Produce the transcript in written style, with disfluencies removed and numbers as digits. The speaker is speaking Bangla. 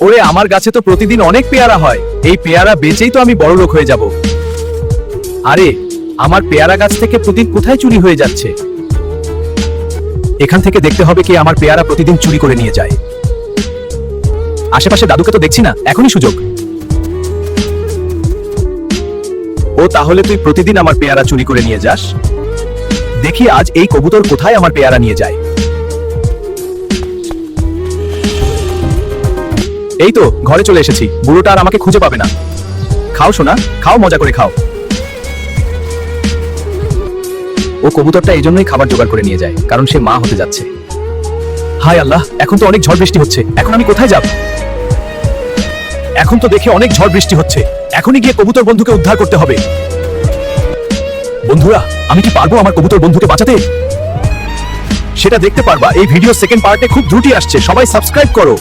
ওরে আমার গাছে তো প্রতিদিন অনেক পেয়ারা হয়, এই পেয়ারা বেচেই তো আমি বড়লোক হয়ে যাব। আরে আমার পেয়ারা গাছ থেকে প্রতিদিন কোথায় চুরি হয়ে যাচ্ছে? এখান থেকে দেখতে হবে কে আমার পেয়ারা প্রতিদিন চুরি করে নিয়ে যায়। আশেপাশে দাদুকে তো দেখছি না, এখনই সুযোগ। ও তাহলে তুই প্রতিদিন আমার পেয়ারা চুরি করে নিয়ে যাস? দেখি আজ এই কবুতর কোথায় আমার পেয়ারা নিয়ে যায়। এই তো ঘরে চলে এসেছি, বুড়োটা আর আমাকে খুঁজে পাবে না। খাও সোনা, খাও, মজা করে খাও। ও কবুতরটা এই জন্যই খাবার জোগাড় করে নিয়ে যায়, কারণ সে মা হতে যাচ্ছে। হায় আল্লাহ, এখন তো অনেক ঝড় বৃষ্টি হচ্ছে, এখন আমি কোথায় যাব? এখন তো দেখে অনেক ঝড় বৃষ্টি হচ্ছে, এখনই গিয়ে কবুতর বন্ধুকে উদ্ধার করতে হবে। বন্ধুরা, আমি কি পারবো আমার কবুতর বন্ধুকে বাঁচাতে? সেটা দেখতে পারবা এই ভিডিও সেকেন্ড পার্টে খুব দ্রুতই আসছে, সবাই সাবস্ক্রাইব করো।